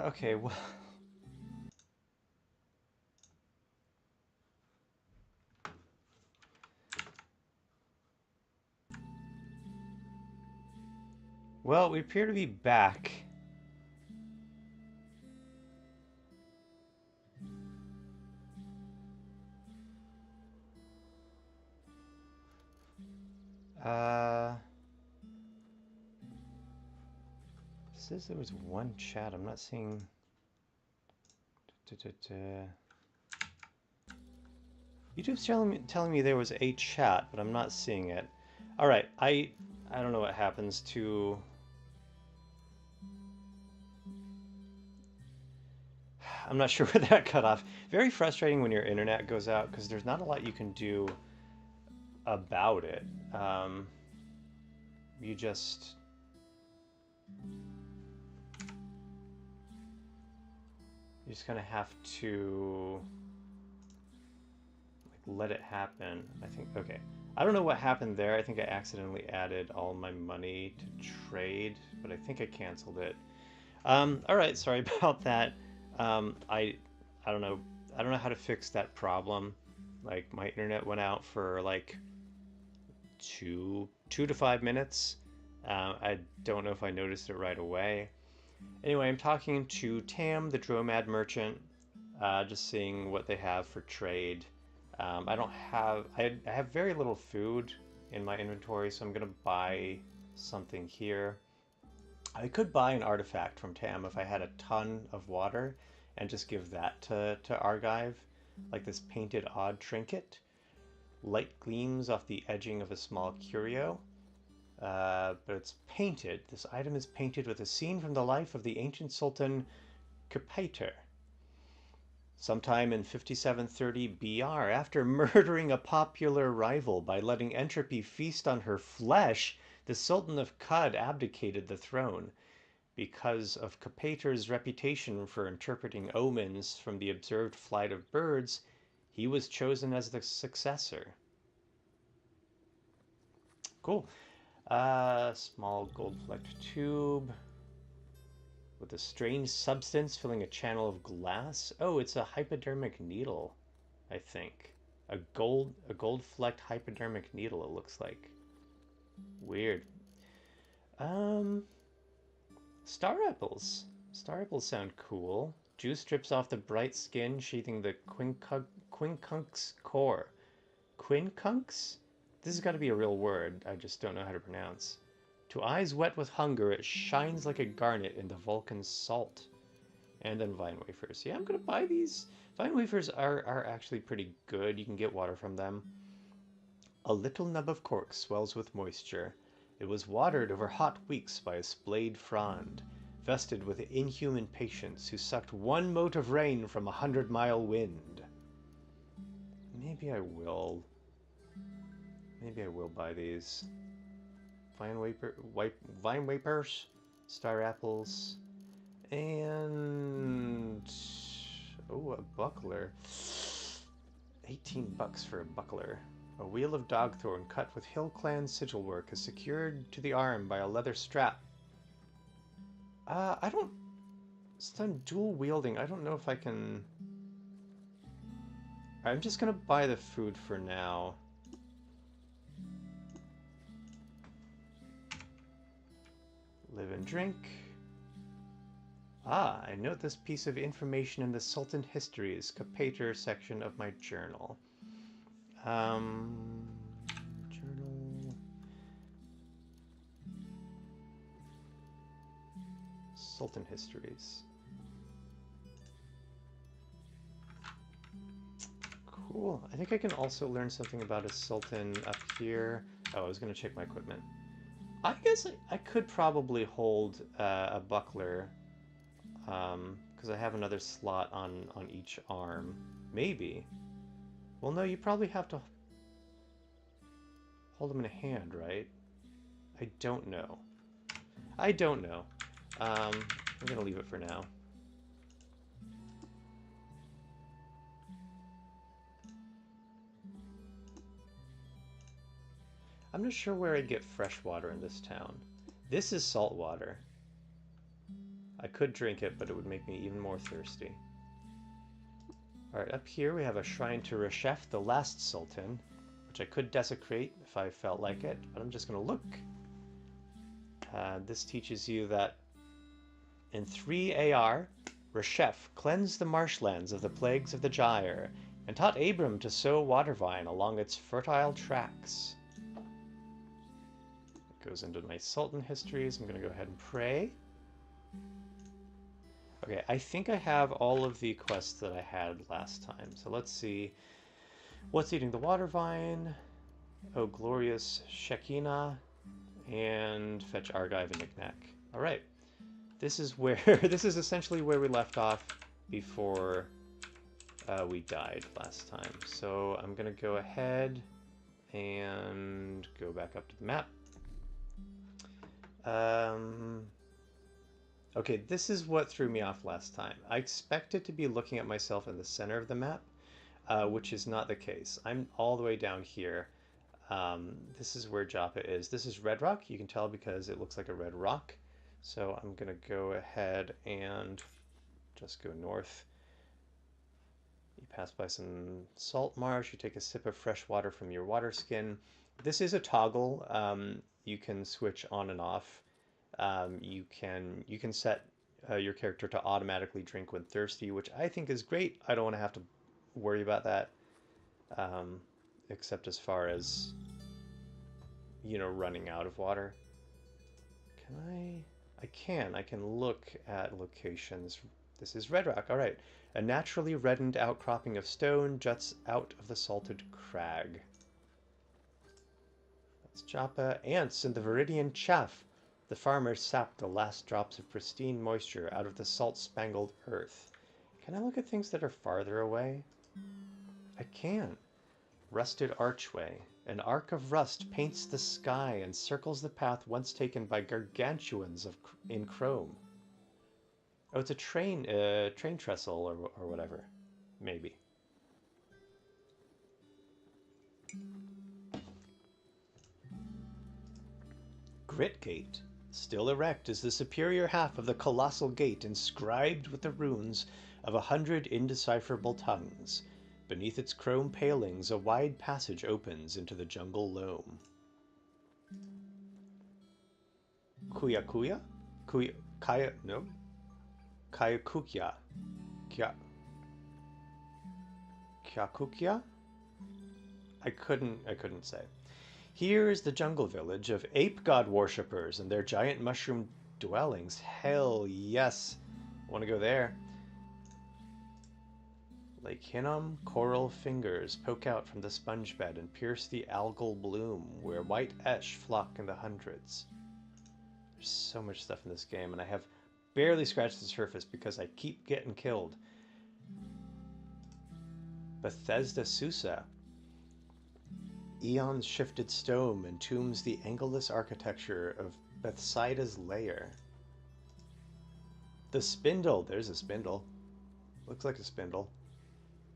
Okay, well... Well, we appear to be back. It says there was one chat. I'm not seeing... YouTube's telling me there was a chat, but I'm not seeing it. All right, I don't know what happens to... I'm not sure where that cut off. Very frustrating when your internet goes out because there's not a lot you can do about it. You just... You just kind of have to like let it happen. I think, okay. I don't know what happened there. I think I accidentally added all my money to trade, but I think I canceled it. All right, sorry about that. I don't know. I don't know how to fix that problem. Like my internet went out for like two to 5 minutes. I don't know if I noticed it right away. Anyway, I'm talking to Tam, the Dromad merchant, just seeing what they have for trade. I don't have, I have very little food in my inventory, so I'm gonna buy something here. I could buy an artifact from Tam if I had a ton of water and just give that to Argive, like this painted odd trinket. Light gleams off the edging of a small curio. But it's painted. This item is painted with a scene from the life of the ancient Sultan Kapater. Sometime in 5730 BR, after murdering a popular rival by letting entropy feast on her flesh, the Sultan of Qud abdicated the throne. Because of Kapater's reputation for interpreting omens from the observed flight of birds, he was chosen as the successor. Cool. Small gold-flecked tube with a strange substance filling a channel of glass. Oh, it's a hypodermic needle, I think. A gold-flecked hypodermic needle, it looks like. Weird. Star apples. Star apples sound cool. Juice drips off the bright skin, sheathing the quincunx core. Quincunx? This has got to be a real word, I just don't know how to pronounce. To eyes wet with hunger, it shines like a garnet in the Vulcan's salt. And then vine wafers. Yeah, I'm gonna buy these. Vine wafers are actually pretty good. You can get water from them. A little nub of cork swells with moisture. It was watered over hot weeks by a splayed frond, vested with inhuman patience, who sucked one mote of rain from 100-mile wind. Maybe I will buy these. Vine wafers, star apples, and oh, a buckler. $18 for a buckler. A wheel of dogthorn cut with Hill Clan sigil work is secured to the arm by a leather strap. I don't... Stun dual wielding. I don't know if I can... I'm just gonna buy the food for now. Live and drink. Ah, I note this piece of information in the Sultan Histories Capator section of my journal. Journal... Sultan Histories. Cool. I think I can also learn something about a sultan up here. Oh, I was going to check my equipment. I guess I could probably hold a buckler, because I have another slot on each arm. Maybe. Well, no, you probably have to hold them in a hand, right? I don't know. I don't know. I'm going to leave it for now. I'm not sure where I'd get fresh water in this town. This is salt water. I could drink it, but it would make me even more thirsty. Alright, up here we have a shrine to Reshef, the last sultan, which I could desecrate if I felt like it, but I'm just going to look. This teaches you that in 3 AR, Reshef cleansed the marshlands of the plagues of the gyre, and taught Abram to sow water vine along its fertile tracks. Goes into my Sultan histories. I'm going to go ahead and pray. Okay, I think I have all of the quests that I had last time. So let's see. What's eating the water vine? Oh, glorious Shekinah. And fetch Argive and Knickknack. All right. This is where, this is essentially where we left off before we died last time. So I'm going to go ahead and go back up to the map. Okay, this is what threw me off last time. I expected to be looking at myself in the center of the map, which is not the case. I'm all the way down here. This is where Joppa is. This is red rock. You can tell because it looks like a red rock. So I'm going to go ahead and just go north. You pass by some salt marsh. You take a sip of fresh water from your water skin. This is a toggle. You can switch on and off. You can set your character to automatically drink when thirsty, which I think is great. I don't want to have to worry about that, except as far as, you know, running out of water. Can I? I can look at locations. This is red rock. All right. A naturally reddened outcropping of stone juts out of the salted crag. Joppa, ants in the Viridian chaff. The farmers sapped the last drops of pristine moisture out of the salt-spangled earth. Can I look at things that are farther away? I can. Rusted archway. An arc of rust paints the sky and circles the path once taken by gargantuans in chrome. Oh, it's a train trestle or whatever. Maybe. Grit Gate. Still erect is the superior half of the colossal gate inscribed with the runes of 100 indecipherable tongues. Beneath its chrome palings, a wide passage opens into the jungle loam. Kuya Kuya? Kuya... Kaya... No? Kayakukya. Kyakukya? I couldn't say. Here is the jungle village of ape god worshippers and their giant mushroom dwellings. Hell yes. I want to go there. Lake Hinnom, coral fingers poke out from the sponge bed and pierce the algal bloom, where white esh flock in the hundreds. There's so much stuff in this game, and I have barely scratched the surface because I keep getting killed. Bethesda Susa. Eons shifted stone entombs the angleless architecture of Bethsaida's lair. The spindle. There's a spindle. Looks like a spindle.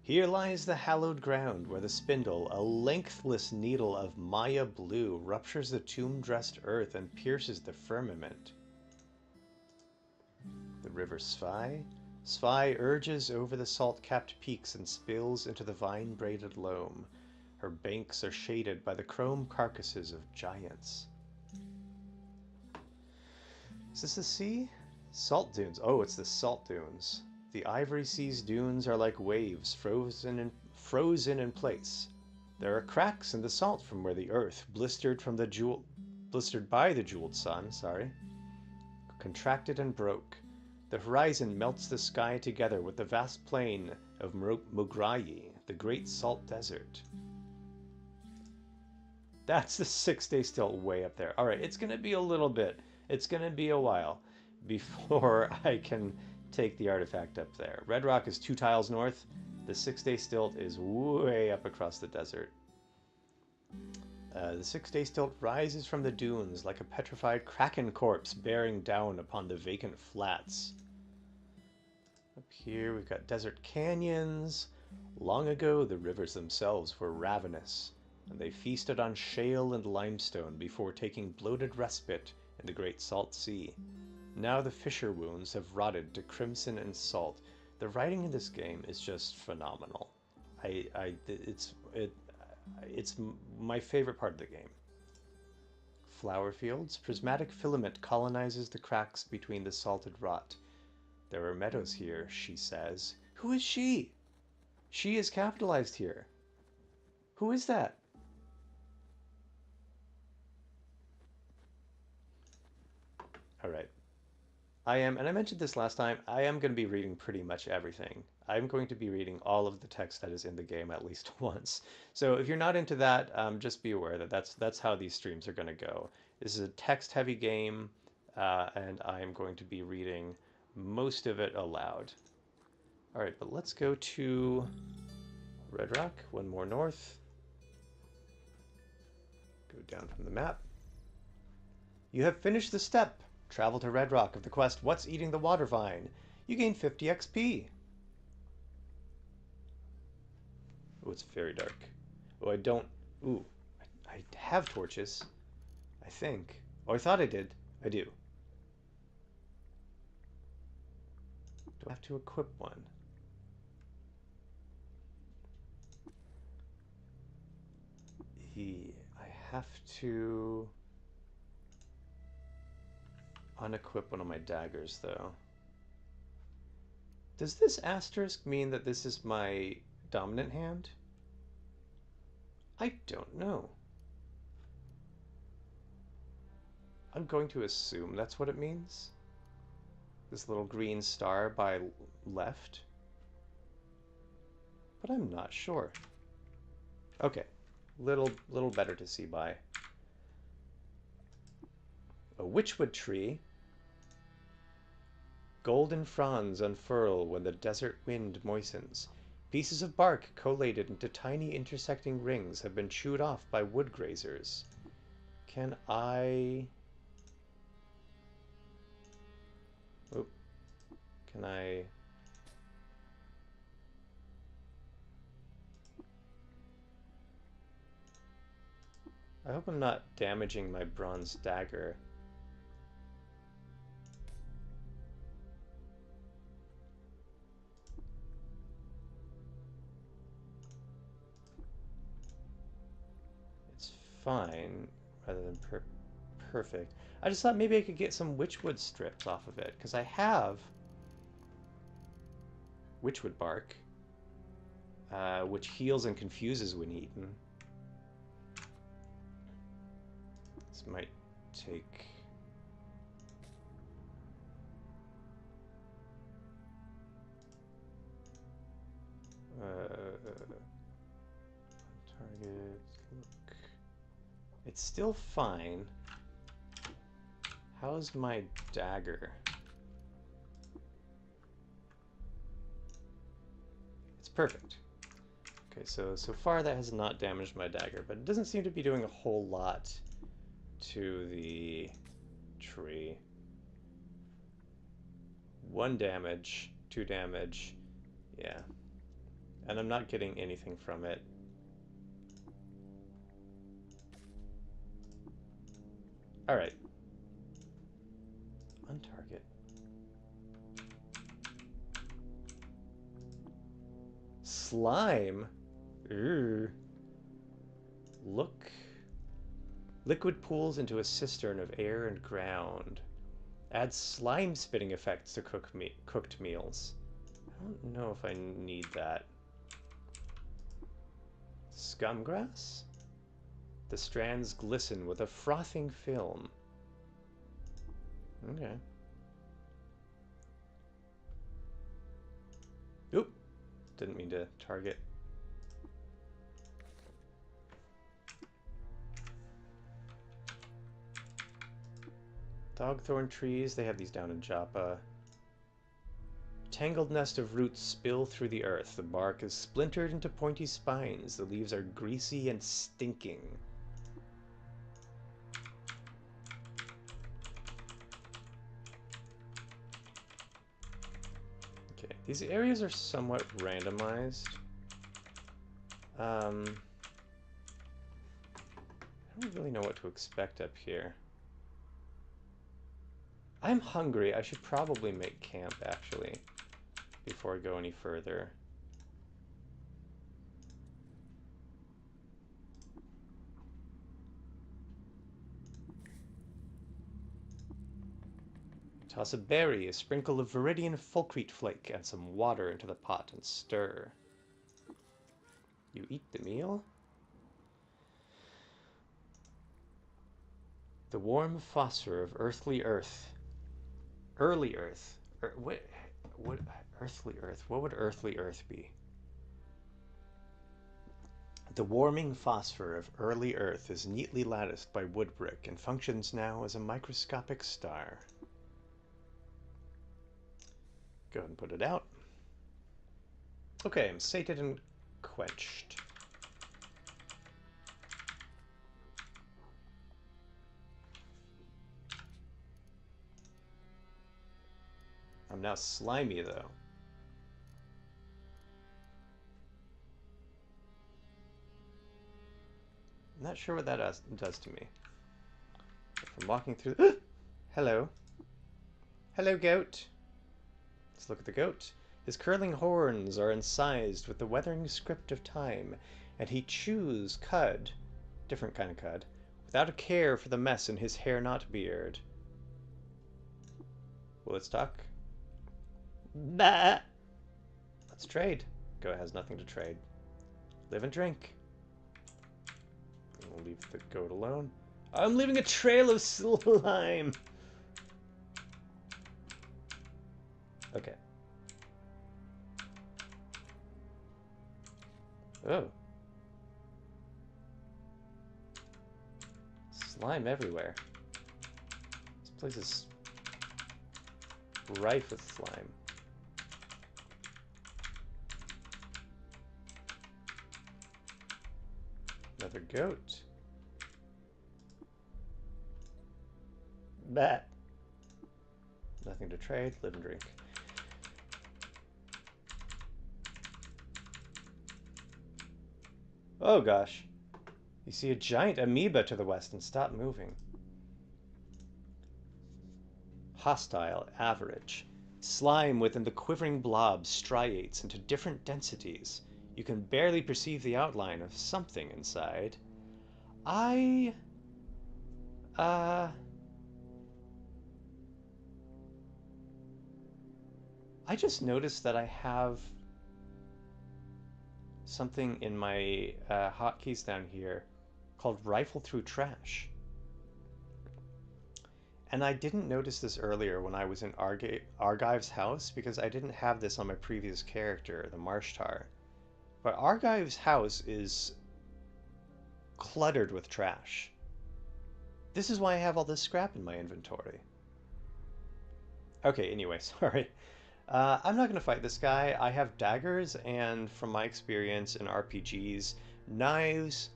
Here lies the hallowed ground where the spindle, a lengthless needle of Maya blue, ruptures the tomb-dressed earth and pierces the firmament. The river Svai? Svai urges over the salt-capped peaks and spills into the vine-braided loam. Her banks are shaded by the chrome carcasses of giants. Is this the sea? Salt dunes. Oh, it's the salt dunes. The Ivory Sea's dunes are like waves, frozen in place. There are cracks in the salt from where the earth, blistered by the jeweled sun, contracted and broke. The horizon melts the sky together with the vast plain of Mugrayi, the great salt desert. That's the 6-day still way up there. All right, it's going to be a little bit. It's going to be a while before I can take the artifact up there. Red Rock is 2 tiles north. The 6-day stilt is way up across the desert. The 6-day stilt rises from the dunes like a petrified kraken corpse bearing down upon the vacant flats. Up here we've got desert canyons. Long ago the rivers themselves were ravenous, and they feasted on shale and limestone before taking bloated respite in the Great Salt Sea. Now the fissure wounds have rotted to crimson and salt. The writing in this game is just phenomenal. It's my favorite part of the game. Flower fields. Prismatic filament colonizes the cracks between the salted rot. There are meadows here, she says. Who is she? She is capitalized here. Who is that? All right. and I mentioned this last time, I am going to be reading pretty much everything. I'm going to be reading all of the text that is in the game at least once. So if you're not into that, just be aware that that's how these streams are going to go. This is a text-heavy game, and I'm going to be reading most of it aloud. All right, but let's go to Red Rock, one more north. Go down from the map. You have finished the step. Travel to Red Rock of the quest What's Eating the Water Vine? You gain 50 XP. Oh, it's very dark. Oh, I don't... Ooh, I have torches. I think. Oh, I thought I did. I do. Do I have to equip one? I have to unequip one of my daggers, though. Does this asterisk mean that this is my dominant hand? I don't know. I'm going to assume that's what it means. This little green star by left. But I'm not sure. Okay. Little better to see by. A witchwood tree. Golden fronds unfurl when the desert wind moistens. Pieces of bark collated into tiny intersecting rings have been chewed off by wood grazers. Can I... Oh. Can I... I hope I'm not damaging my bronze dagger. It's fine, rather than perfect. I just thought maybe I could get some witchwood strips off of it, because I have witchwood bark, which heals and confuses when eaten. This might take... target, look. It's still fine. How's my dagger? It's perfect. Okay, so far that has not damaged my dagger, but it doesn't seem to be doing a whole lot to the tree. 1 damage, 2 damage, yeah. And I'm not getting anything from it. Alright. Untarget. Slime? Ooh. Look. Liquid pools into a cistern of air and ground. Add slime spitting effects to cooked meals. I don't know if I need that. Scumgrass? The strands glisten with a frothing film. Okay. Oop! Didn't mean to target. Dogthorn trees, they have these down in Joppa. Tangled nest of roots spill through the earth. The bark is splintered into pointy spines. The leaves are greasy and stinking. Okay, these areas are somewhat randomized. I don't really know what to expect up here. I'm hungry. I should probably make camp, actually, before I go any further. Toss a berry, a sprinkle of viridian fulcrete flake, and some water into the pot and stir. You eat the meal? The warm phosphor of earthly earth. Early earth. What earthly earth? What would earthly earth be? The warming phosphor of early earth is neatly latticed by wood brick and functions now as a microscopic star. Go ahead and put it out. Okay, I'm sated and quenched. I'm now slimy, though. I'm not sure what that does to me. If I'm walking through... Hello. Hello, goat. Let's look at the goat. His curling horns are incised with the weathering script of time, and he chews cud, different kind of cud, without a care for the mess in his hair-not beard. Will it talk? Bah! Let's trade. Goat has nothing to trade. Live and drink. We'll leave the goat alone. I'm leaving a trail of slime! Okay. Oh. Slime everywhere. This place is rife with slime. Another goat. Bat. Nothing to trade. Live and drink. Oh gosh. You see a giant amoeba to the west and stop moving. Hostile, average. Slime within the quivering blob striates into different densities. You can barely perceive the outline of something inside. I just noticed that I have something in my hotkeys down here called Rifle Through Trash. And I didn't notice this earlier when I was in Argive's house because I didn't have this on my previous character, the Marshtar. But Argive's house is cluttered with trash. This is why I have all this scrap in my inventory. Okay, anyway, sorry. I'm not going to fight this guy. I have daggers, and from my experience in RPGs, knives,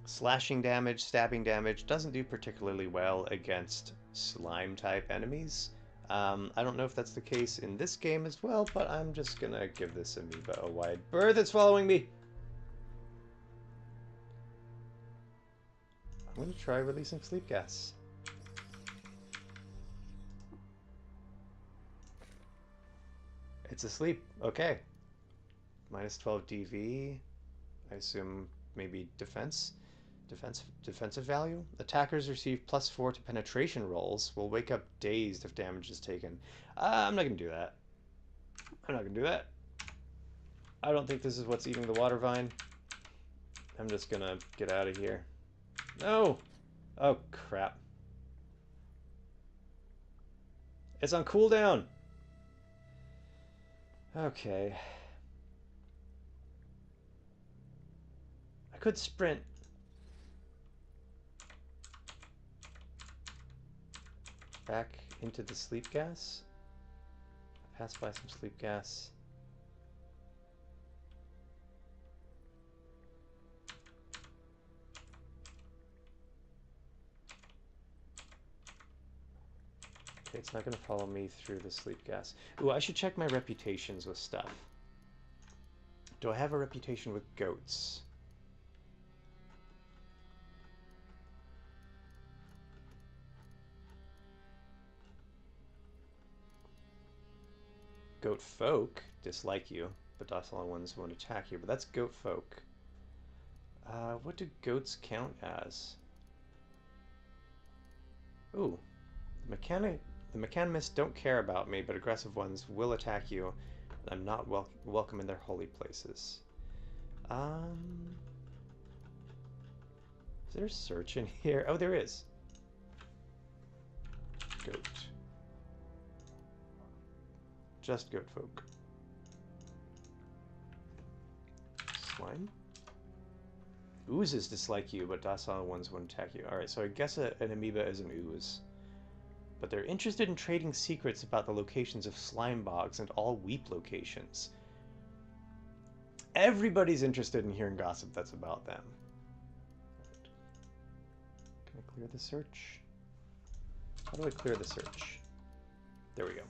slashing damage, stabbing damage doesn't do particularly well against slime-type enemies. I don't know if that's the case in this game as well, but I'm just gonna give this amoeba a wide berth. It's following me. I'm gonna try releasing sleep gas. It's asleep. Okay. Minus 12 DV. I assume maybe defensive value. Attackers receive +4 to penetration rolls. Will wake up dazed if damage is taken. I'm not gonna do that. I'm not gonna do that. I don't think this is what's eating the water vine. I'm just gonna get out of here. No! Oh, crap. It's on cooldown! Okay. I could sprint. Back into the sleep gas. Pass by some sleep gas. Okay, it's not going to follow me through the sleep gas. Ooh, I should check my reputations with stuff. Do I have a reputation with goats? Goat folk dislike you, but docile ones won't attack you. But that's goat folk. What do goats count as? Ooh, the mechanimists don't care about me, but aggressive ones will attack you. I'm not welcome in their holy places. Is there a search in here? Oh, there is. Goat. Just goat folk. Slime. Oozes dislike you, but docile ones won't attack you. Alright, so I guess an amoeba is an ooze. But they're interested in trading secrets about the locations of slime bogs and all weep locations. Everybody's interested in hearing gossip that's about them. Can I clear the search? How do I clear the search? There we go.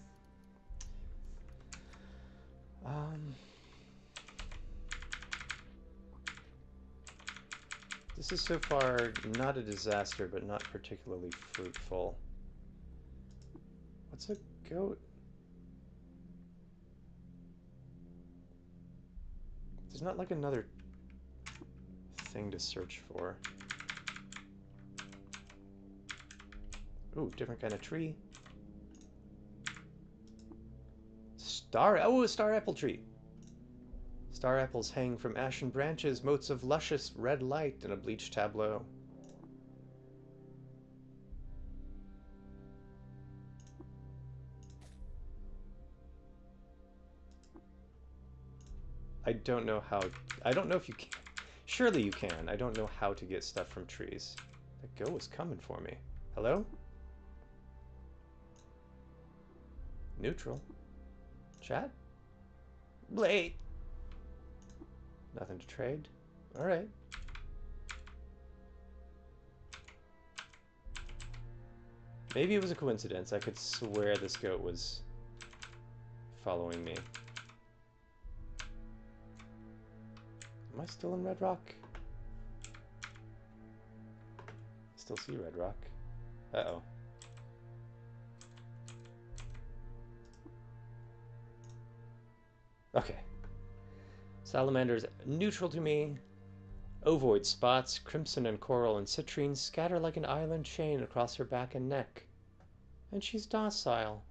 This is so far not a disaster, but not particularly fruitful. What's a goat? There's not like another thing to search for. Ooh, different kind of tree. Oh, a star apple tree. Star apples hang from ashen branches, motes of luscious red light in a bleached tableau. I don't know how... I don't know if you can... Surely you can. I don't know how to get stuff from trees. That go is coming for me. Hello? Neutral. Chat? Blade! Nothing to trade? Alright. Maybe it was a coincidence. I could swear this goat was following me. Am I still in Red Rock? Still see Red Rock. Uh-oh. Okay. Salamander's neutral to me. Ovoid spots, crimson and coral and citrine scatter like an island chain across her back and neck. And she's docile.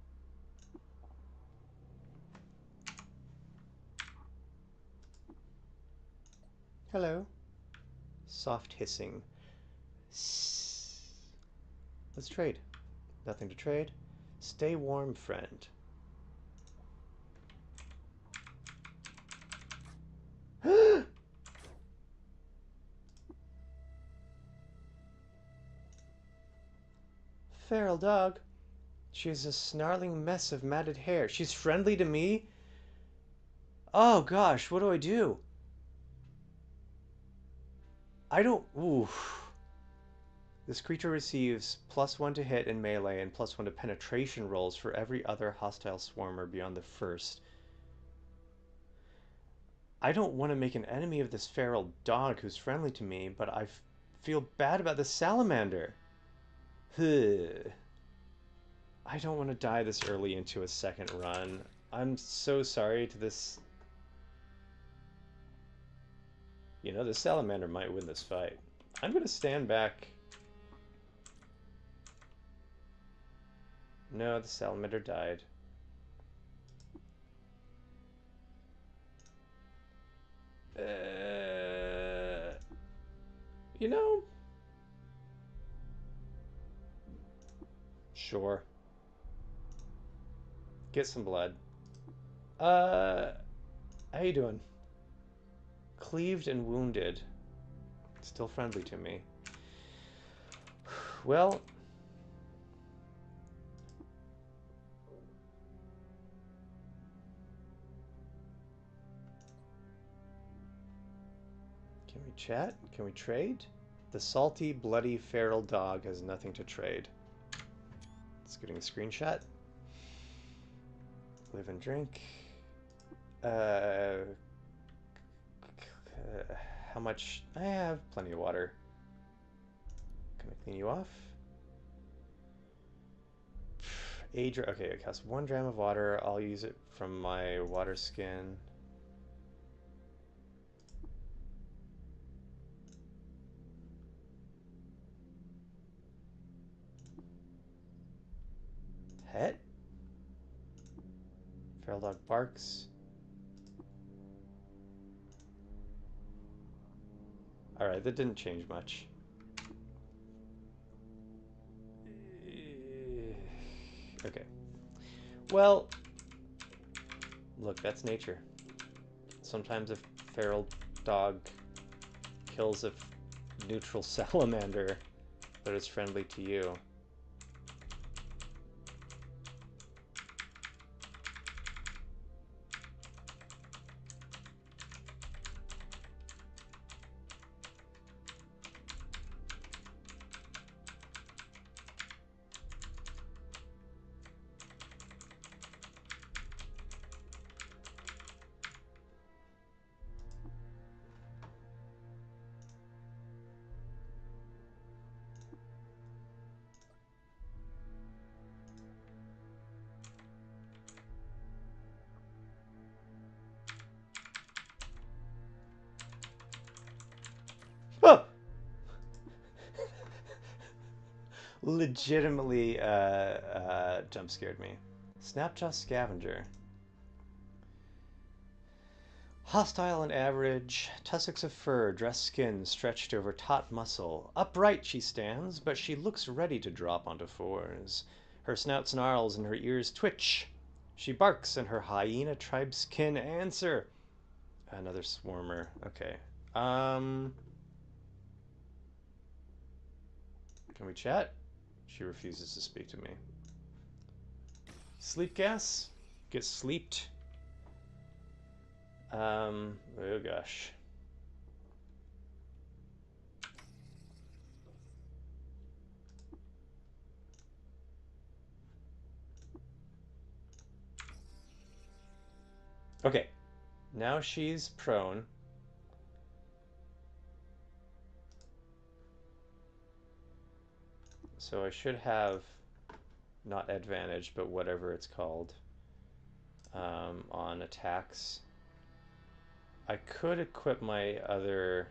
Hello. Soft hissing. Let's trade. Nothing to trade. Stay warm, friend. Feral dog. She's a snarling mess of matted hair. She's friendly to me? Oh gosh, what do I do? I don't... Ooh. This creature receives +1 to hit in melee and +1 to penetration rolls for every other hostile swarmer beyond the first. I don't want to make an enemy of this feral dog who's friendly to me, but I feel bad about the salamander. I don't want to die this early into a second run. I'm so sorry to this. You know, the salamander might win this fight. I'm going to stand back. No, the salamander died. You know, sure. Get some blood. How you doing? Cleaved and wounded. Still friendly to me. Well, can we chat? Can we trade? The salty, bloody, feral dog has nothing to trade. It's getting a screenshot. Live and drink. How much? I have plenty of water. Can I clean you off? Age. Okay, it costs 1 dram of water. I'll use it from my water skin. Pet? Feral dog barks. Alright, that didn't change much. Okay. Well, look, that's nature. Sometimes a feral dog kills a neutral salamander that is friendly to you. Oh! Legitimately jump scared me. Snapjaw Scavenger. Hostile and average, tussocks of fur, dressed skin stretched over taut muscle. Upright she stands, but she looks ready to drop onto fours. Her snout snarls and her ears twitch. She barks and her hyena tribe's-kin answer. Another swarmer. Okay. Can we chat? She refuses to speak to me. Sleep gas? Get sleeped? Oh gosh. Okay. Now she's prone. So I should have not advantage, but whatever it's called, on attacks. I could equip my other.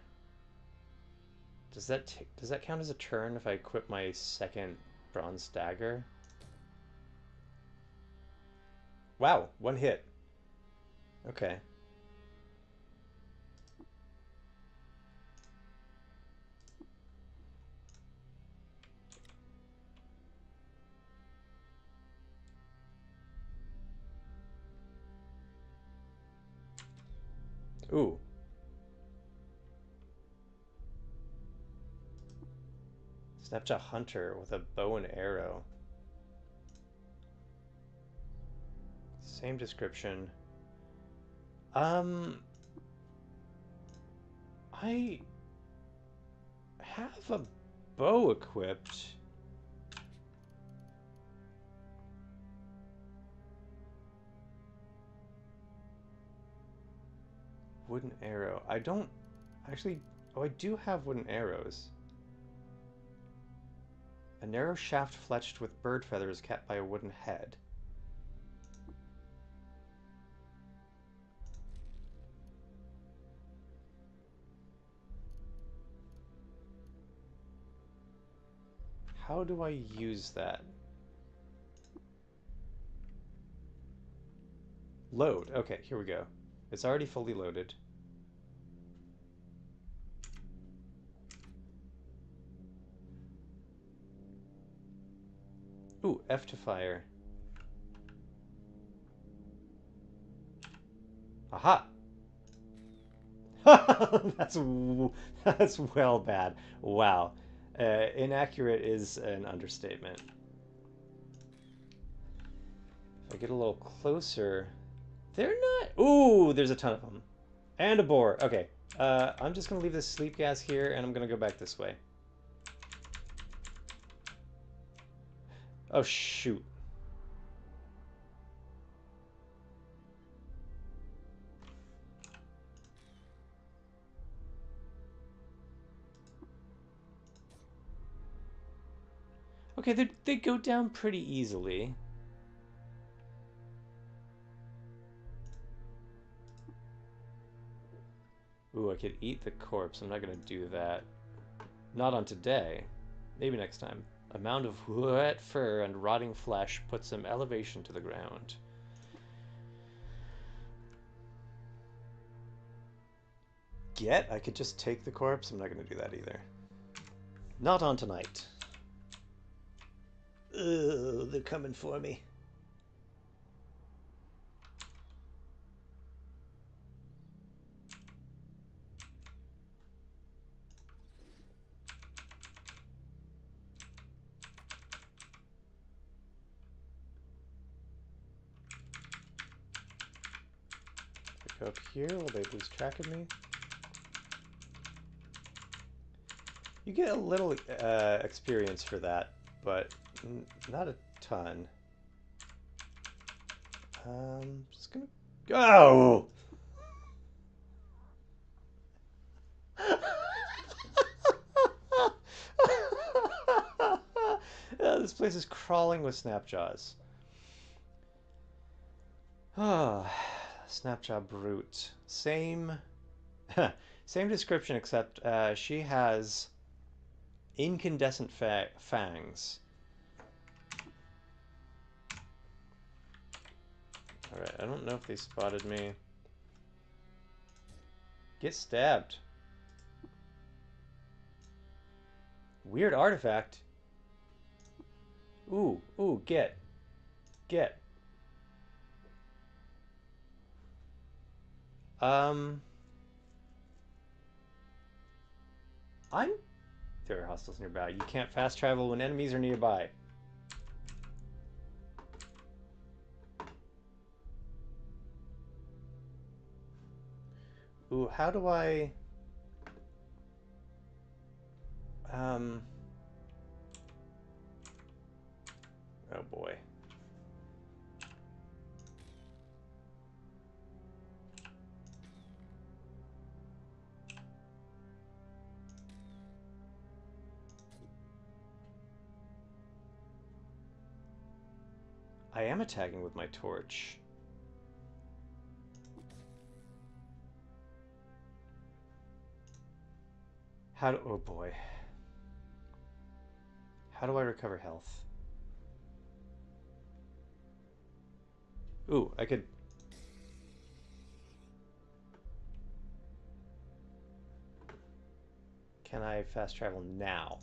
Does that count as a turn if I equip my second bronze dagger? Wow, 1 hit. Okay. Ooh. Snapjaw Hunter with a bow and arrow. Same description. I have a bow equipped. Wooden arrow. I don't actually. Oh, I do have wooden arrows. A narrow shaft fletched with bird feathers capped by a wooden head. How do I use that? Load. Okay, here we go. It's already fully loaded. Ooh, F to fire. Aha! that's well bad. Wow. Inaccurate is an understatement. If I get a little closer, they're not. Ooh, there's a ton of them, and a boar. Okay, I'm just gonna leave this sleep gas here, and I'm gonna go back this way. Oh shoot. Okay, they go down pretty easily. Ooh, I could eat the corpse. I'm not gonna do that. Not on today. Maybe next time. A mound of wet fur and rotting flesh puts some elevation to the ground. I could just take the corpse. I'm not gonna do that either. Not on tonight. Ugh, they're coming for me. Go up here. Will they lose track of me? You get a little experience for that, but not a ton. Just gonna go. This place is crawling with snapjaws. Ah, snapjaw brute. Same, same description, except she has incandescent fangs. All right, I don't know if they spotted me. Get stabbed. Weird artifact. Ooh, ooh, get. Um, I'm... There are hostiles nearby. You can't fast travel when enemies are nearby. Ooh, how do I... Oh boy. I am attacking with my torch. How do... Oh boy. How do I recover health? Ooh, I could... Can I fast travel now?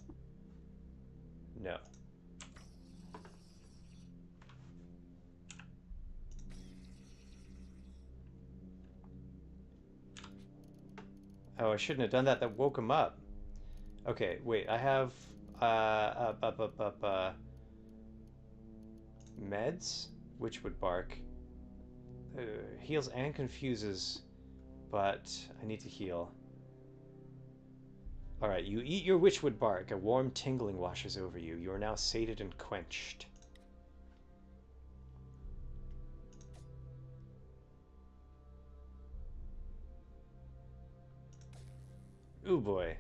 No. Oh, I shouldn't have done that. That woke him up. Okay, wait. I have meds, which would bark. Heals and confuses, but I need to heal. All right, you eat your witchwood bark. A warm tingling washes over you. You are now sated and quenched. Ooh boy.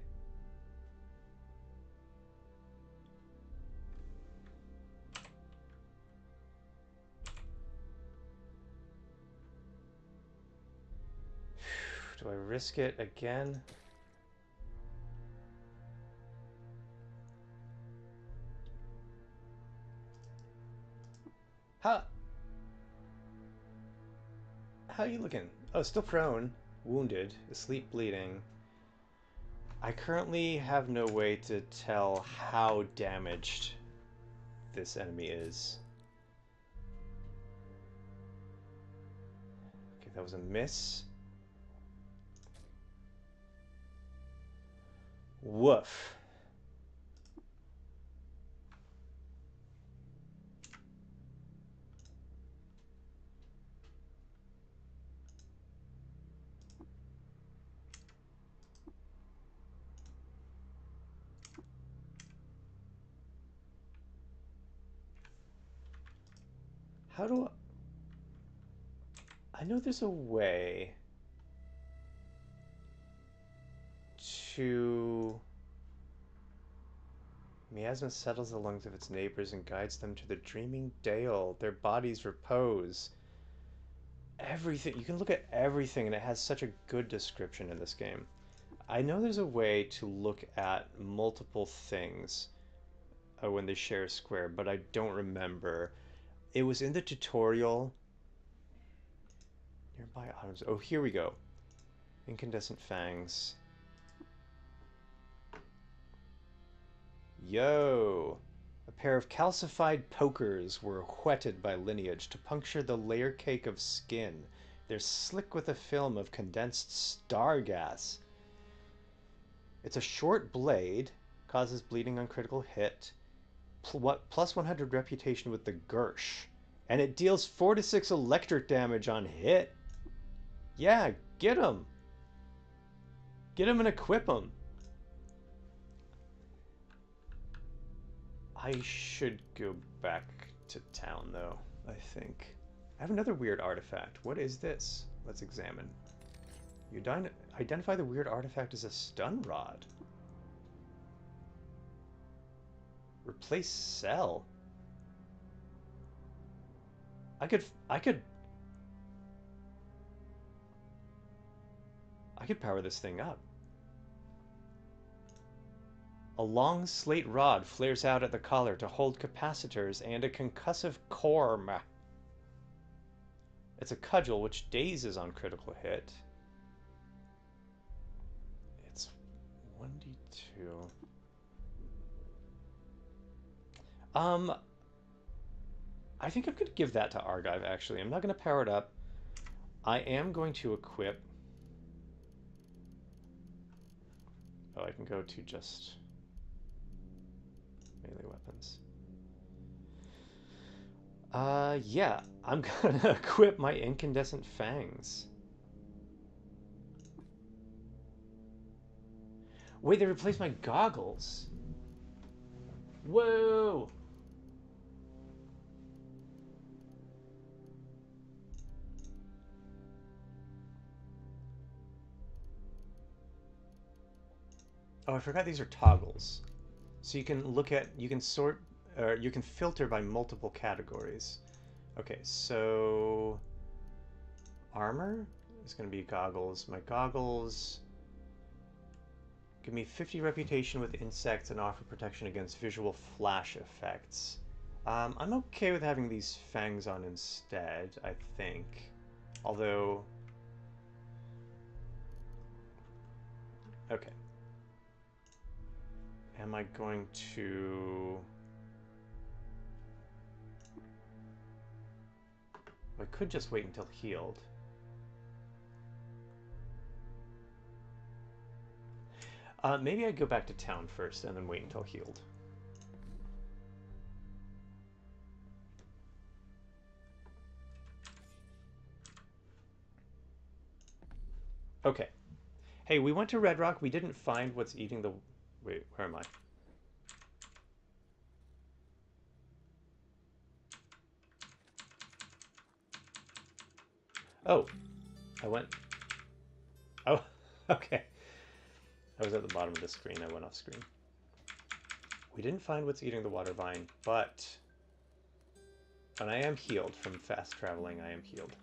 Do I risk it again? How are you looking? Oh, still prone, wounded, asleep, bleeding. I currently have no way to tell how damaged this enemy is. Okay, that was a miss. Woof. How do I know there's a way to... Miasma settles the lungs of its neighbors and guides them to the dreaming dale. Their bodies repose. Everything. You can look at everything, and it has such a good description in this game. I know there's a way to look at multiple things when they share a square, but I don't remember. It was in the tutorial. Nearby items. Oh, here we go. Incandescent fangs. Yo! A pair of calcified pokers were whetted by lineage to puncture the layer cake of skin. They're slick with a film of condensed star gas. It's a short blade, causes bleeding on critical hit, plus 100 reputation with the Gersh, and it deals 4 to 6 electric damage on hit. Yeah, get him! Get him and equip him! I should go back to town, though, I think. I have another weird artifact. What is this? Let's examine. You identify the weird artifact as a stun rod. Replace cell. I could power this thing up. A long slate rod flares out at the collar to hold capacitors and a concussive core. It's a cudgel which dazes on critical hit. It's 1d2. I think I'm going to give that to Argive, actually. I'm not going to power it up. I am going to equip... Oh, I can go to just melee weapons. Yeah, I'm gonna equip my incandescent fangs. Wait, they replaced my goggles. Whoa! Oh, I forgot these are toggles. So you can look at, you can sort, or you can filter by multiple categories. Okay, so armor is going to be goggles. My goggles give me 50 reputation with insects and offer protection against visual flash effects. I'm okay with having these fangs on instead, I think. Although... Okay. Am I going to... I could just wait until healed. Maybe I'd go back to town first and then wait until healed. Okay. Hey, we went to Red Rock. We didn't find what's eating the Wait, where am I? Oh, I went... Oh, okay. I was at the bottom of the screen. I went off screen. We didn't find what's eating the water vine, but... And I am healed from fast traveling. I am healed.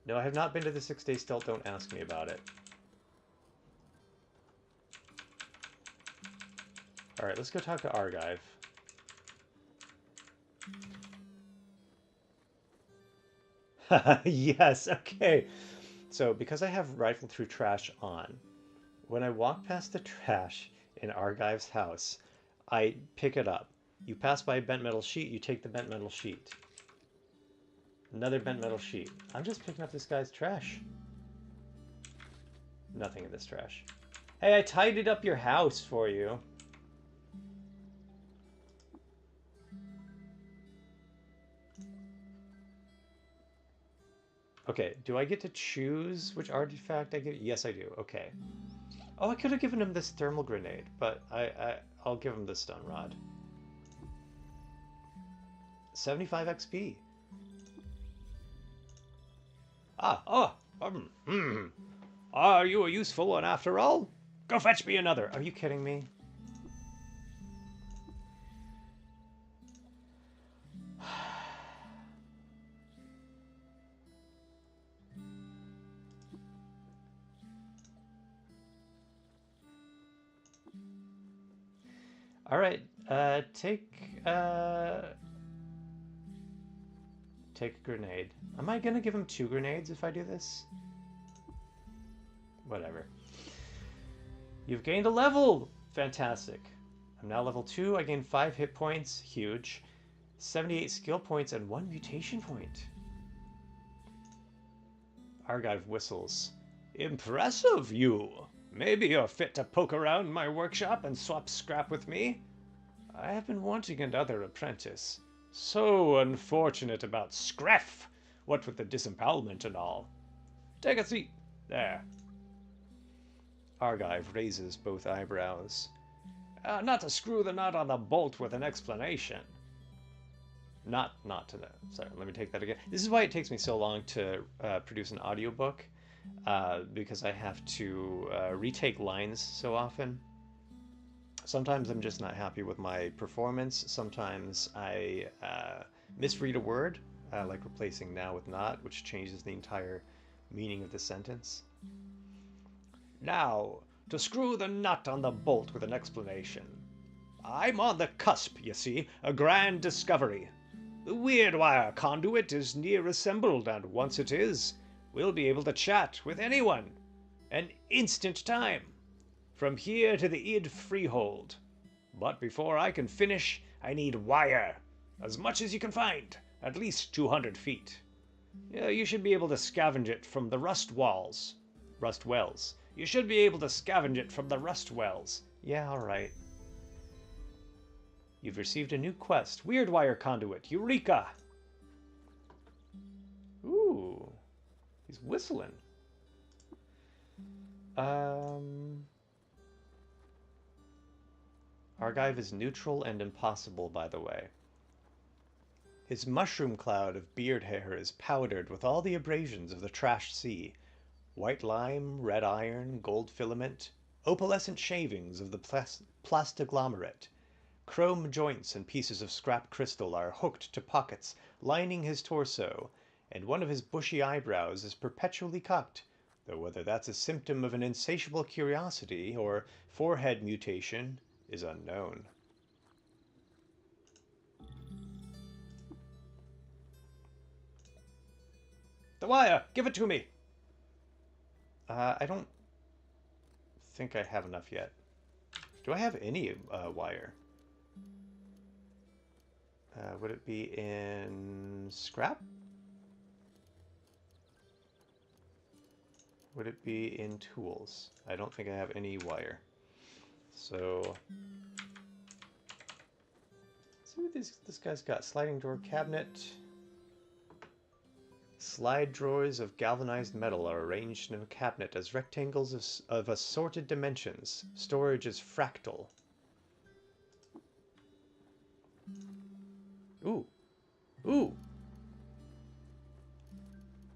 No, I have not been to the 6-day stilt. Don't ask me about it. Alright, let's go talk to Argive. Yes, okay. So, because I have rifle through trash on, when I walk past the trash in Argive's house, I pick it up. You pass by a bent metal sheet, you take the bent metal sheet. Another bent metal sheet. I'm just picking up this guy's trash. Nothing in this trash. Hey, I tidied up your house for you. Okay, do I get to choose which artifact I get? Yes, I do. Okay. Oh, I could have given him this thermal grenade, but I'll give him the stun rod. 75 XP. Are you a useful one after all? Go fetch me another. Are you kidding me? All right, take a grenade. Am I gonna give him 2 grenades if I do this? Whatever. You've gained a level! Fantastic. I'm now level 2. I gained 5 hit points. Huge. 78 skill points and 1 mutation point. Argive whistles. Impressive, you! Maybe you're fit to poke around my workshop and swap scrap with me? I have been wanting another apprentice. So unfortunate about Screff, what with the disembowelment and all. Take a seat. There. Argive raises both eyebrows. Not to screw the nut on the bolt with an explanation. Not to the... Sorry, let me take that again. This is why it takes me so long to produce an audiobook, because I have to retake lines so often. Sometimes I'm just not happy with my performance. Sometimes I misread a word, like replacing now with not, which changes the entire meaning of the sentence. Now, to screw the nut on the bolt with an explanation. I'm on the cusp, you see, a grand discovery. The weird wire conduit is near assembled, and once it is, we'll be able to chat with anyone. An instant time. From here to the id freehold. But before I can finish, I need wire. As much as you can find, at least 200 feet. You should be able to scavenge it from the rust wells. You should be able to scavenge it from the rust wells. Yeah, alright. You've received a new quest. Weird wire conduit. Eureka! Ooh. He's whistling. Argive is neutral and impossible, by the way. His mushroom cloud of beard hair is powdered with all the abrasions of the trash sea. White lime, red iron, gold filament, opalescent shavings of the plastoglomerate. Chrome joints and pieces of scrap crystal are hooked to pockets lining his torso, and one of his bushy eyebrows is perpetually cocked, though whether that's a symptom of an insatiable curiosity or forehead mutation is unknown. The wire! Give it to me! I don't think I have enough yet. Do I have any wire? Would it be in scrap? Would it be in tools? I don't think I have any wire. So, let's see what this guy's got. Sliding door cabinet. Slide drawers of galvanized metal are arranged in a cabinet as rectangles of assorted dimensions. Storage is fractal. Ooh. Ooh.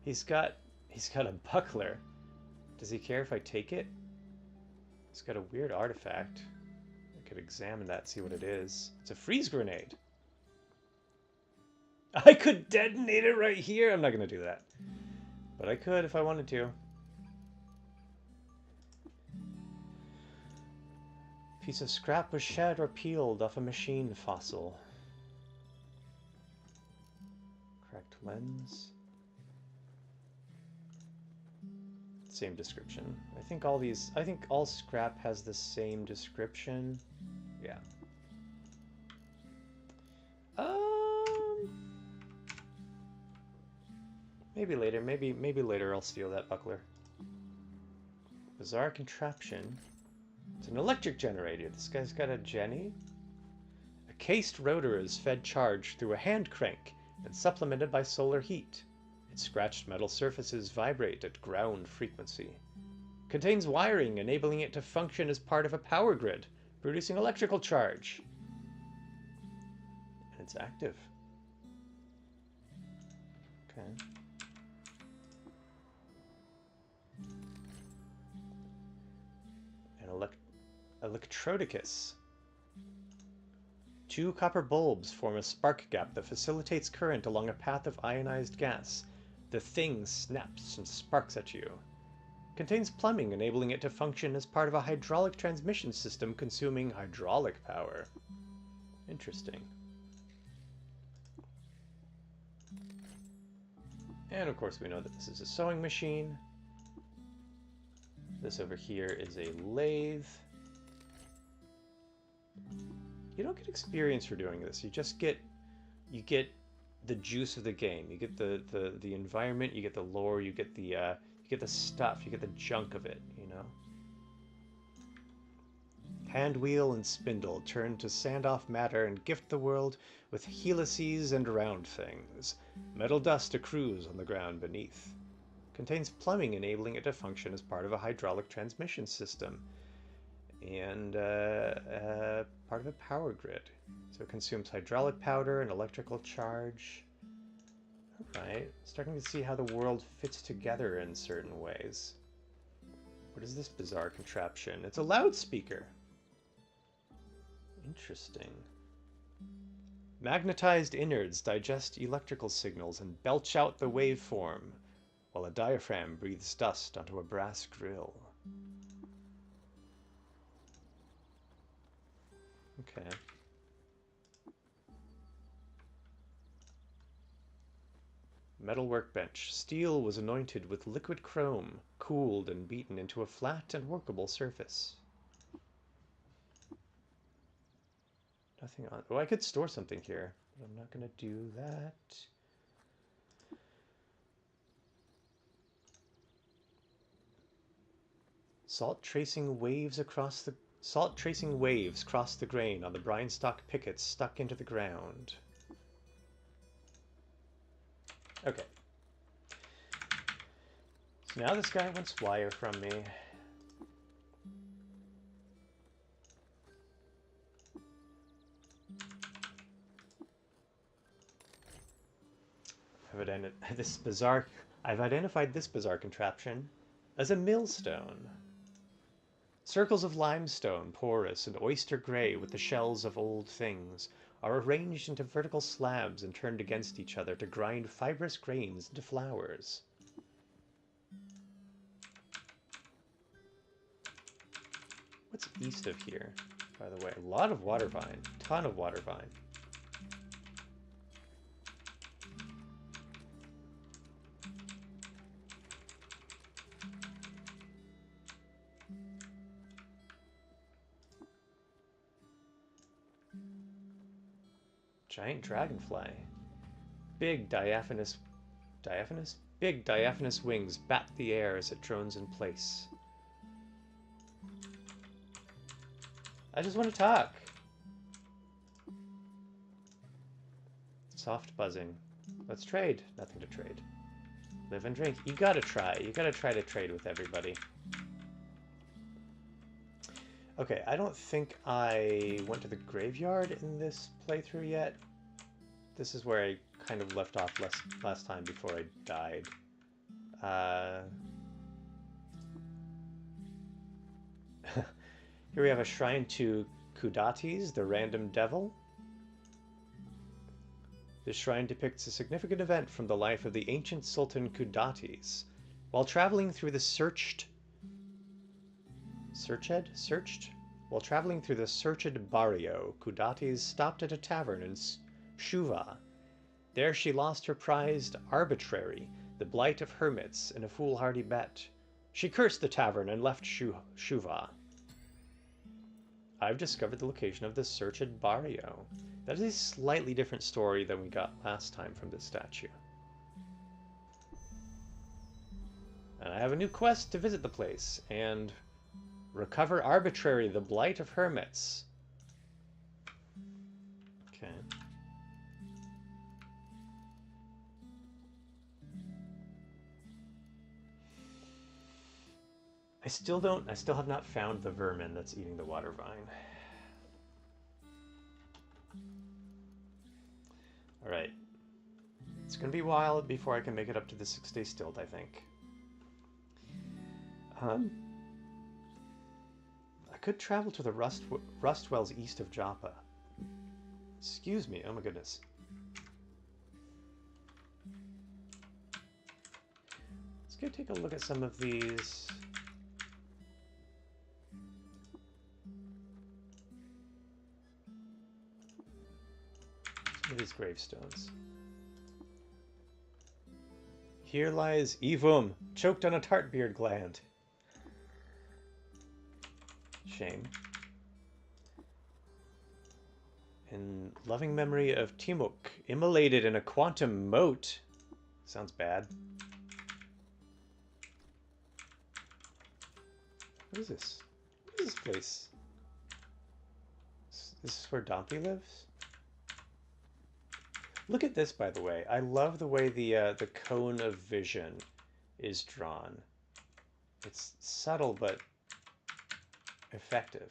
He's got a buckler. Does he care if I take it? He's got a weird artifact. I could examine that, see what it is. It's a freeze grenade. I could detonate it right here. I'm not going to do that. But I could if I wanted to. Piece of scrap was shed or peeled off a machine fossil. Cracked lens. Same description. I think all scrap has the same description. Yeah. Maybe later. Maybe later I'll steal that buckler. Bizarre contraption. It's an electric generator. This guy's got a Jenny. A cased rotor is fed charge through a hand crank and supplemented by solar heat. Its scratched metal surfaces vibrate at ground frequency. Contains wiring enabling it to function as part of a power grid, producing electrical charge. And it's active. Okay. Electroticus. 2 copper bulbs form a spark gap that facilitates current along a path of ionized gas. The thing snaps and sparks at you. Contains plumbing enabling it to function as part of a hydraulic transmission system consuming hydraulic power. Interesting. And of course we know that this is a sewing machine. This over here is a lathe. You don't get experience for doing this. You just get the juice of the game. You get the environment, you get the lore, you get the stuff, you get the junk of it, you know? Hand wheel and spindle turn to sand off matter and gift the world with helices and round things. Metal dust accrues on the ground beneath. Contains plumbing enabling it to function as part of a hydraulic transmission system. And part of a power grid. So it consumes hydraulic powder and electrical charge. Alright, starting to see how the world fits together in certain ways. What is this bizarre contraption? It's a loudspeaker. Interesting. Magnetized innards digest electrical signals and belch out the waveform, while a diaphragm breathes dust onto a brass grill. Okay. Metal workbench. Steel was anointed with liquid chrome, cooled and beaten into a flat and workable surface. Nothing on... Oh, I could store something here, but I'm not going to do that. Salt tracing waves cross the grain on the brine-stock pickets stuck into the ground. Okay. So now this guy wants wire from me. I've identified this bizarre contraption as a millstone. Circles of limestone, porous and oyster gray with the shells of old things, are arranged into vertical slabs and turned against each other to grind fibrous grains into flowers. What's east of here, by the way? A lot of water vine. Ton of water vine. Giant dragonfly. Big diaphanous wings bat the air as it drones in place. I just want to talk. Soft buzzing. Let's trade. Nothing to trade. Live and drink. You gotta try. You gotta try to trade with everybody. Okay, I don't think I went to the graveyard in this playthrough yet. This is where I kind of left off last time before I died. Here we have a shrine to Kudates, the random devil. This shrine depicts a significant event from the life of the ancient Sultan Kudates. While traveling through the searched? While traveling through the searched barrio, Kudates stopped at a tavern in Shuva. There she lost her prized arbitrary, the blight of hermits, in a foolhardy bet. She cursed the tavern and left Shuva. I've discovered the location of the searched barrio. That is a slightly different story than we got last time from this statue. And I have a new quest to visit the place and recover arbitrary, the blight of hermits. Okay. I still have not found the vermin that's eating the water vine. Alright. It's gonna be a while before I can make it up to the 6-day stilt, I think. I could travel to the rust wells east of Joppa. Excuse me, oh my goodness. Let's go take a look at some of these. Some of these gravestones. Here lies Evum, choked on a tartbeard gland. Shame. In loving memory of Timuk, immolated in a quantum moat. Sounds bad. What is this? What is this place? This is where Dompy lives? Look at this, by the way. I love the way the cone of vision is drawn. It's subtle, but effective.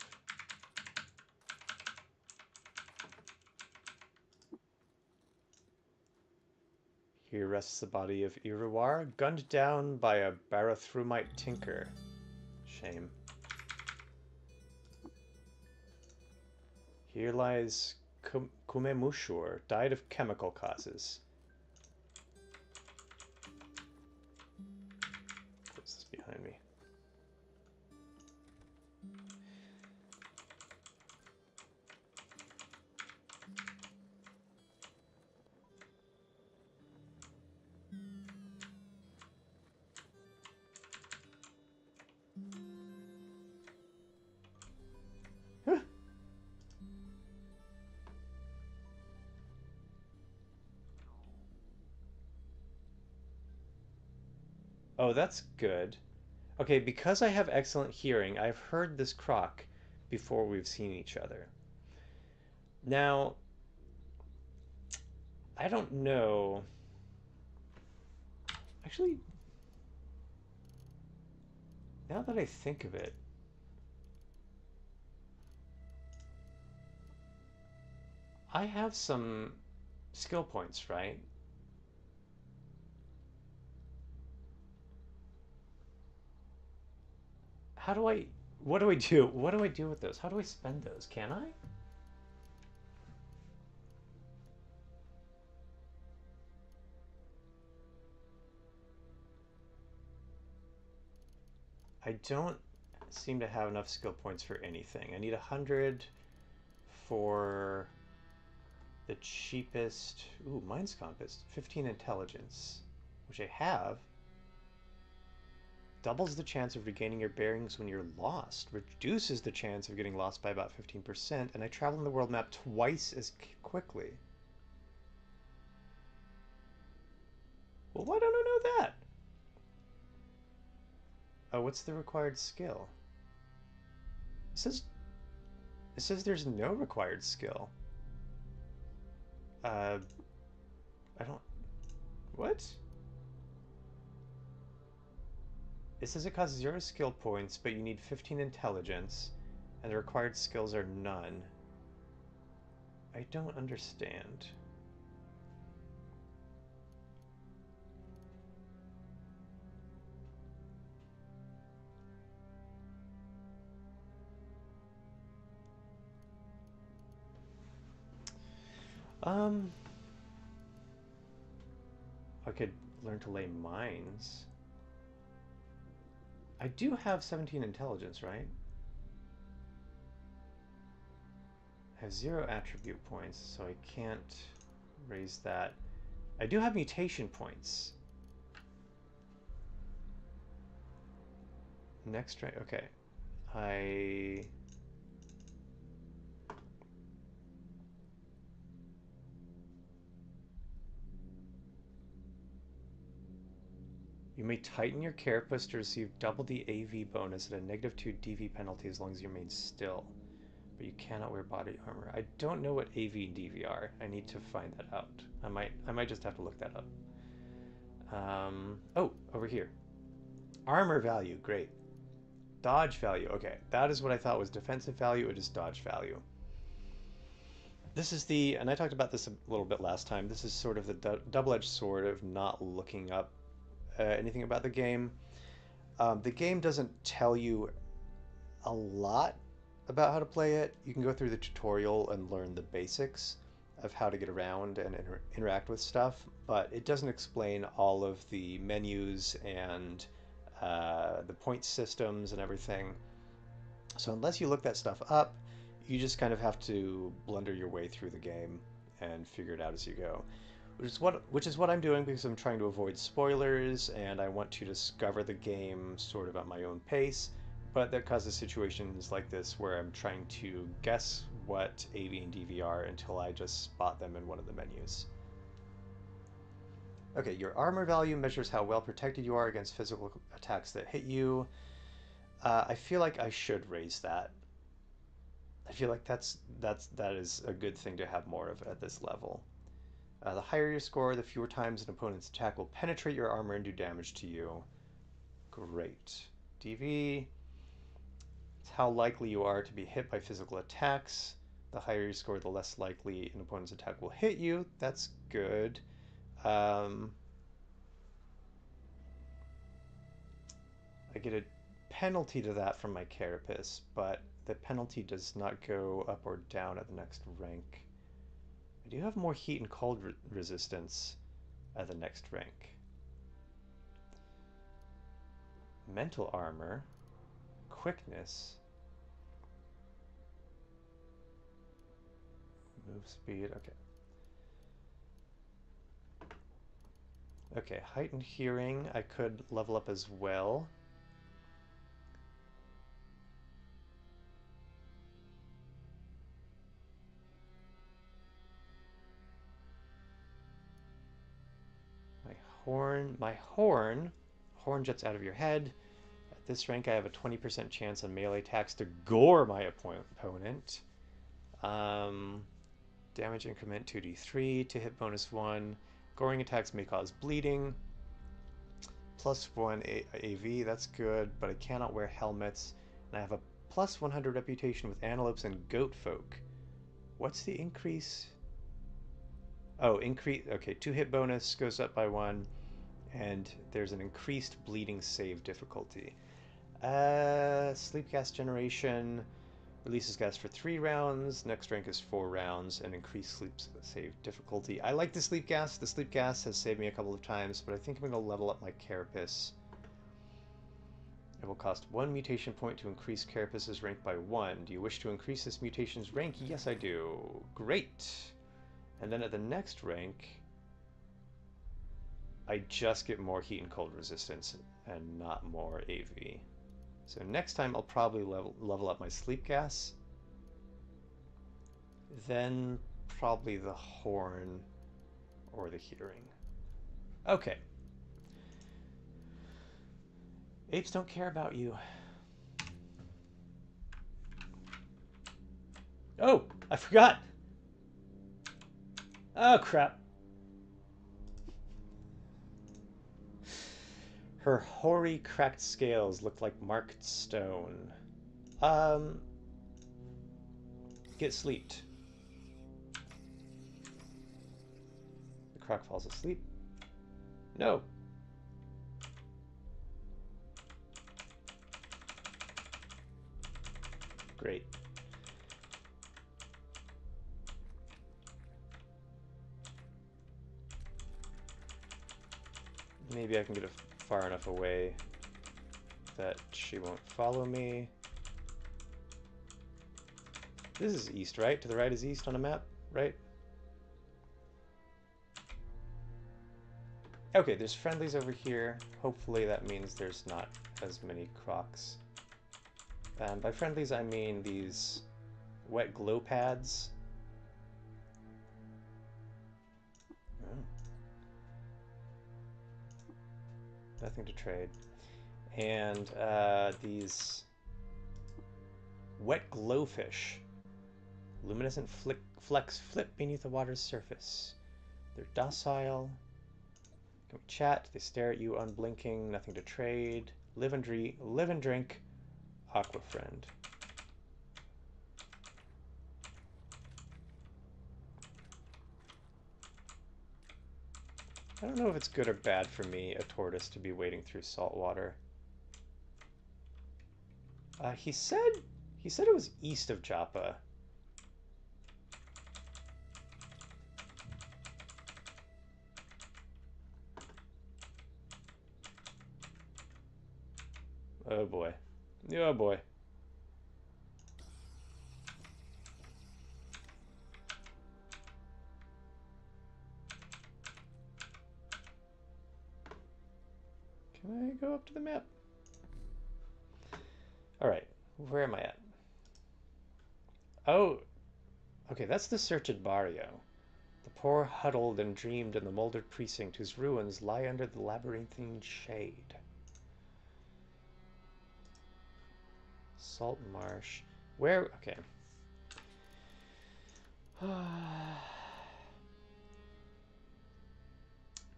Here rests the body of Iruwar, gunned down by a Barathrumite tinker. Shame. Here lies Kumemushur, died of chemical causes. What's this behind me? Oh, that's good. Okay, because I have excellent hearing, I've heard this croc before we've seen each other. Now, I don't know. Actually, now that I think of it, I have some skill points, right? How do I... What do I do? What do I do with those? How do I spend those? Can I? I don't seem to have enough skill points for anything. I need 100 for the cheapest... Ooh, Mind's Compass. 15 intelligence, which I have. Doubles the chance of regaining your bearings when you're lost. Reduces the chance of getting lost by about 15%. And I travel on the world map twice as quickly. Well, why don't I know that? Oh, what's the required skill? It says there's no required skill. I don't... What? It says it costs 0 skill points, but you need 15 intelligence, and the required skills are none. I don't understand. I could learn to lay mines. I do have 17 intelligence, right? I have 0 attribute points, so I can't raise that. I do have mutation points. Next rank, okay. You may tighten your carapace to receive double the AV bonus and a -2 DV penalty as long as you remain still. But you cannot wear body armor. I don't know what AV and DV are. I need to find that out. I might just have to look that up. Oh, over here. Armor value, great. Dodge value, okay. That is what I thought was defensive value. It is dodge value. This is the, and I talked about this a little bit last time, this is sort of the double-edged sword of not looking up anything about the game. The game doesn't tell you a lot about how to play it. You can go through the tutorial and learn the basics of how to get around and interact with stuff, but it doesn't explain all of the menus and the point systems and everything. So unless you look that stuff up, you just kind of have to blunder your way through the game and figure it out as you go. Which is what I'm doing because I'm trying to avoid spoilers and I want to discover the game sort of at my own pace, but that causes situations like this where I'm trying to guess what AV and DV are until I just spot them in one of the menus. Okay, your armor value measures how well protected you are against physical attacks that hit you. I feel like I should raise that. I feel like that is a good thing to have more of at this level. The higher your score, the fewer times an opponent's attack will penetrate your armor and do damage to you. Great. DV, it's how likely you are to be hit by physical attacks. The higher your score, the less likely an opponent's attack will hit you. That's good. I get a penalty to that from my carapace, but the penalty does not go up or down at the next rank. I do have more heat and cold resistance at the next rank. Mental armor, quickness, move speed, okay. Okay, heightened hearing I could level up as well. My horn jets out of your head. At this rank, I have a 20% chance on melee attacks to gore my opponent. Damage increment 2d3 to hit bonus 1. Goring attacks may cause bleeding. +1 AV, that's good, but I cannot wear helmets. And I have a +100 reputation with antelopes and goat folk. What's the increase? Oh, okay, 2 hit bonus goes up by 1, and there's an increased bleeding save difficulty. Sleep gas generation releases gas for 3 rounds, next rank is 4 rounds, and increased sleep save difficulty. I like the sleep gas. The sleep gas has saved me a couple of times, but I think I'm going to level up my carapace. It will cost 1 mutation point to increase carapace's rank by 1. Do you wish to increase this mutation's rank? Yes, I do. Great! And then at the next rank, I just get more heat and cold resistance and not more AV. So next time I'll probably level up my sleep gas. Then probably the horn or the hearing. Okay. Apes don't care about you. Oh, I forgot. Oh, crap. Her hoary, cracked scales look like marked stone. Um, get sleeped. The croc falls asleep. No. Great. Maybe I can get far enough away that she won't follow me. This is east, right? To the right is east on a map, right? Okay, there's friendlies over here. Hopefully that means there's not as many crocs. By friendlies, I mean these wet glow pads. Oh. Nothing to trade. And these wet glowfish. Luminescent flecks flip beneath the water's surface. They're docile. Can we chat? They stare at you unblinking. Nothing to trade. Live and drink. Aqua friend. I don't know if it's good or bad for me, a tortoise, to be wading through salt water. He said it was east of Joppa. Oh boy. Oh boy. Can I go up to the map? Alright, where am I at? Oh, okay, that's the searched barrio. The poor huddled and dreamed in the molded precinct whose ruins lie under the labyrinthine shade. Salt marsh. Where? Okay.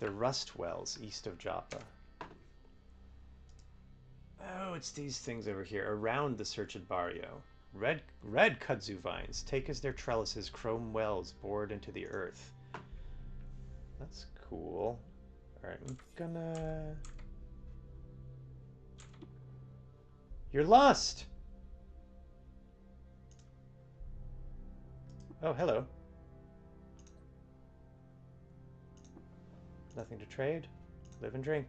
The rust wells east of Joppa. Oh, it's these things over here, around the searched barrio. Red kudzu vines take as their trellises chrome wells bored into the earth. That's cool. Alright, I'm gonna... You're lost! Oh, hello. Nothing to trade. Live and drink.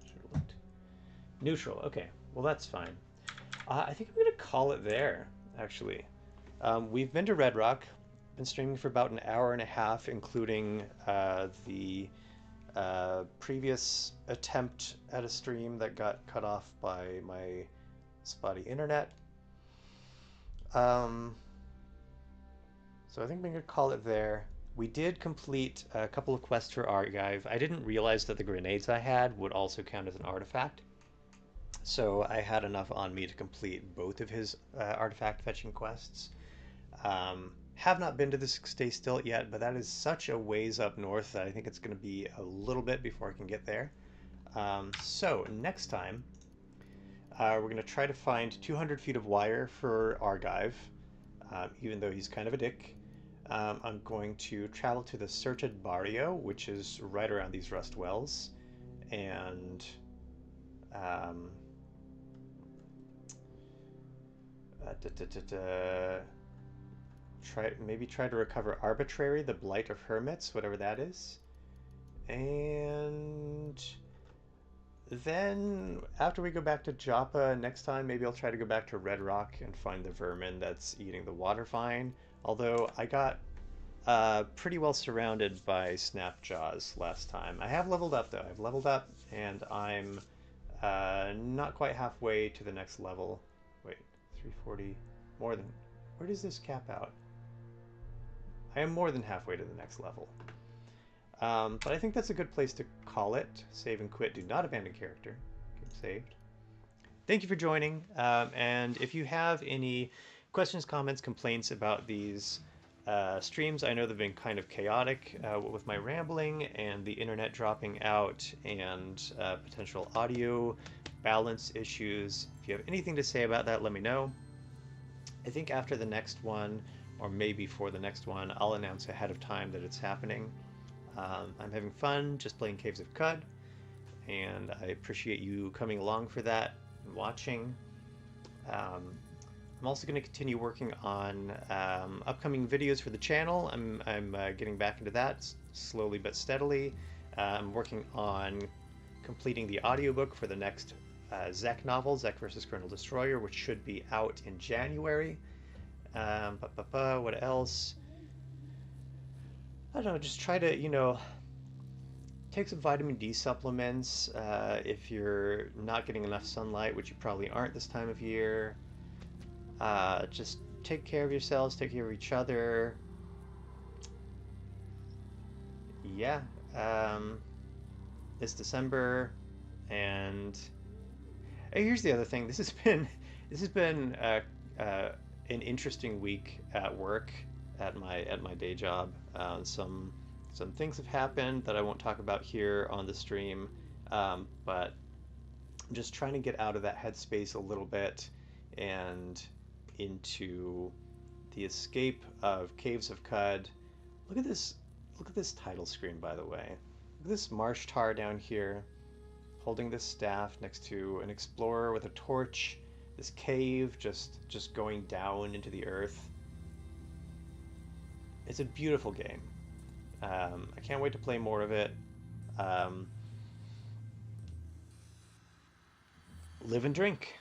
Should have looked. Neutral. Okay. Well, that's fine. I think I'm going to call it there, actually. We've been to Red Rock. Been streaming for about an hour and a half, including the previous attempt at a stream that got cut off by my spotty internet. So I think we're going to call it there. We did complete a couple of quests for Archive. I didn't realize that the grenades I had would also count as an artifact. So I had enough on me to complete both of his artifact fetching quests. Have not been to the Six Day Stilt yet, but that is such a ways up north that I think it's going to be a little bit before I can get there. So next time, we're going to try to find 200 feet of wire for Argive, even though he's kind of a dick. I'm going to travel to the Searched Barrio, which is right around these rust wells, and try to recover Arbitrary, the Blight of Hermits, whatever that is. And then after we go back to Joppa next time, maybe I'll try to go back to Red Rock and find the vermin that's eating the water vine. Although I got pretty well surrounded by Snapjaws last time. I have leveled up though. I've leveled up and I'm not quite halfway to the next level. Wait, 340, more than, where does this cap out? I am more than halfway to the next level. But I think that's a good place to call it. Save and quit. Do not abandon character. Game saved. Thank you for joining. And if you have any questions, comments, complaints about these Streams, I know they've been kind of chaotic with my rambling and the internet dropping out and potential audio balance issues. If you have anything to say about that, let me know. I think after the next one, or maybe for the next one, I'll announce ahead of time that it's happening. I'm having fun just playing Caves of Cud, and I appreciate you coming along for that and watching. Um, I'm also going to continue working on upcoming videos for the channel. I'm getting back into that slowly but steadily. I'm working on completing the audiobook for the next Zek novel, Zek vs. Colonel Destroyer, which should be out in January. What else? I don't know, just try to, take some vitamin D supplements if you're not getting enough sunlight, which you probably aren't this time of year. Just take care of yourselves, take care of each other. Yeah, it's December, and here's the other thing. This has been an interesting week at work, at my day job. Some things have happened that I won't talk about here on the stream, but I'm just trying to get out of that headspace a little bit and into the escape of Caves of Cud. Look at this! Look at this title screen, by the way. Look at this marsh tar down here, holding this staff next to an explorer with a torch. This cave just going down into the earth. It's a beautiful game. I can't wait to play more of it. Um, Live and drink.